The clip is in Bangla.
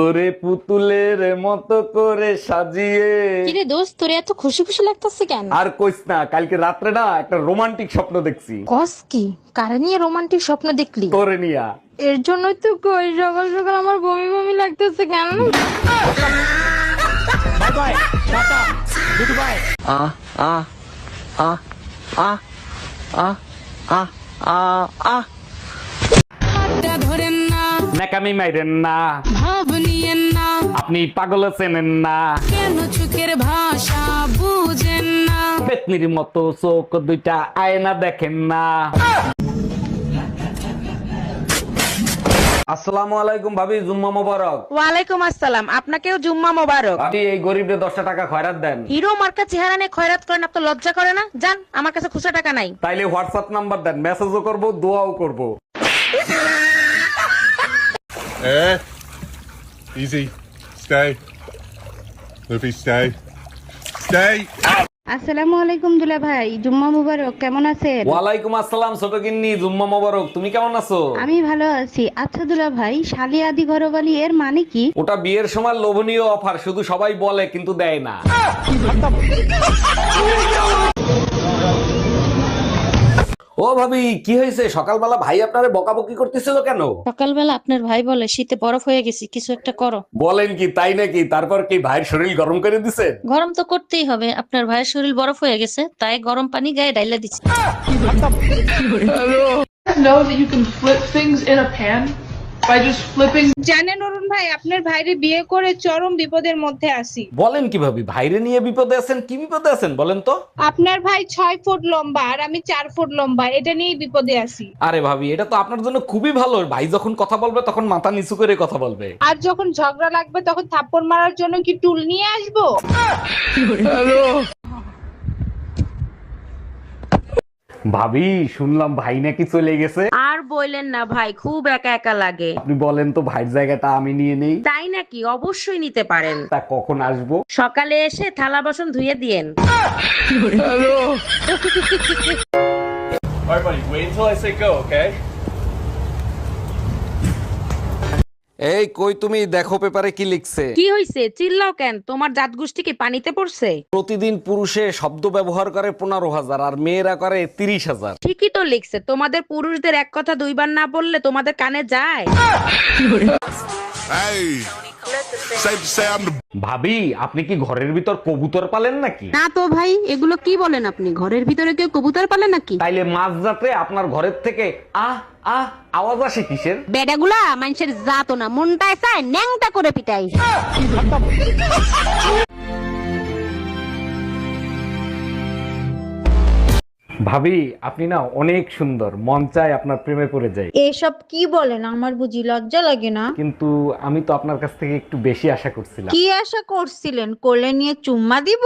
ওরে পুতুলের মতো করে সাজিয়ে। কিরে দোস্ত, তোর এত খুশি খুশি লাগতেছে কেন? আর কইস না, কালকে রাত্রে না একটা রোমান্টিক স্বপ্ন দেখছি। কস কি? কারে নিয়ে রোমান্টিক স্বপ্ন দেখলি? তোরে নিয়া। এর জন্যই তো কই সকাল সকাল আমার বমি বমি লাগতেছে কেন? ধরেন না, নাকামি মাইরেন না, ভাব নিয়েন না, আপনি পাগল চেনেন না। কেন চোখের ভাষা বুঝেন না? পেতনির মতো চোখ দুইটা আয়না দেখেন না। আসসালামু আলাইকুম ভাবি, জুম্মা মোবারক। ওয়ালাইকুম আসসালাম, আপনাকেও জুম্মা মোবারক। ভাবি এই গরিবদের 10টা টাকা খয়রাত দেন। হিরো মার্কা চেহারা নিয়ে খয়রাত করেন, আপনার লজ্জা করে না? যান, আমার কাছে খুচরা টাকা নাই। তাইলে হোয়াটসঅ্যাপ নাম্বার দেন, মেসেজও করব, দোয়াও করব। Easy. Stay. Luffy, stay. Stay. আসসালামু আলাইকুম দুলা ভাই, জুম্মা মুবারক, কেমন আছেন? ওয়ালাইকুম আসসালাম ছোট গিন্নি, জুম্মা মোবারক। তুমি কেমন আছো? আমি ভালো আছি। আচ্ছা দুলা ভাই, শালি আদি ঘরবালি এর মানে কি? ওটা বিয়ের সময় লোভনীয় অফার, শুধু সবাই বলে কিন্তু দেয় না। ও ভাবি, কি হয়েছে? সকালবেলা ভাই আপনারে বকাবকি করতেছিল কেন? সকালবেলা আপনার ভাই বলে শীতে বরফ হয়ে গেছি, কিছু একটা করো। বলেন কি, তাই নাকি? তারপর কি ভাইয়ের শরীর গরম করে দিছে? গরম তো করতেই হবে, আপনার ভাইয়ের শরীর বরফ হয়ে গেছে, তাই গরম পানি গায়ে ডাইলা দিচ্ছে। Know that you can flip things in a pan by just flipping. জানেন অরুণ ভাই, আপনার ভাইরে বিয়ে করে চরম বিপদের মধ্যে আছি। বলেন কি ভাবি, ভাইরে নিয়ে বিপদে আছেন? কি বিপদে আছেন বলেন তো? আপনার ভাই 6 ফুট লম্বা আর আমি 4 ফুট লম্বা, এটা নিয়েই বিপদে আছি। আরে ভাবি, এটা তো আপনার জন্য খুবই ভালো। ভাই যখন কথা বলবে তখন মাথা নিচু করে কথা বলবে। আর যখন ঝগড়া লাগবে তখন থাপ্পড় মারার জন্য কি টুল নিয়ে আসবো? ভাবি, শুনলাম ভাই নাকি চলে গেছে। আর বললেন না ভাই, খুব একা একা লাগে। আপনি বলেন তো, ভাইয়ের জায়গাটা আমি নিয়ে নেই। তাই নাকি? অবশ্যই নিতে পারেন। তা কখন আসবো? সকালে এসে থালা বাসন ধুয়ে দিয়েন। Alright buddy, wait until I say go, okay? এই কই তুমি, দেখো পেপারে কি লিখছে। কি হইছে? চিল্লাও কেন? তোমার জাত গোষ্ঠী কি পানিতে পড়ছে? প্রতিদিন পুরুষে শব্দ ব্যবহার করে 15,000 আর মেয়েরা করে 30,000। ঠিকই তো লিখছে। তোমাদের পুরুষদের এক কথা দুইবার না বললে তোমাদের কানে যায়? Hey. Safe to say I'm the ভাবি, আপনি কি ঘরের ভিতর কবুতর পালেন নাকি? না তো ভাই, এগুলো কি বলেন আপনি? ঘরের ভিতরে কেউ কবুতর পালে নাকি? তাইলে মাঝরাতে আপনার ঘরের থেকে আহ আহ আওয়াজ আসে কিসের? বেডাগুলা মানুষের জাতো না, মনটায় চায় ন্যাংটা করে পিটাই। ভাবি, আপনি না অনেক সুন্দর, মন চায় আপনার প্রেমে পড়ে যায়। এসব কি বলেন? আমার বুঝি লজ্জা লাগে না? কিন্তু আমি তো আপনার কাছ থেকে একটু বেশি আশা করছিলাম। কি আশা করছিলেন? কোলে নিয়ে চুম্মা দিব?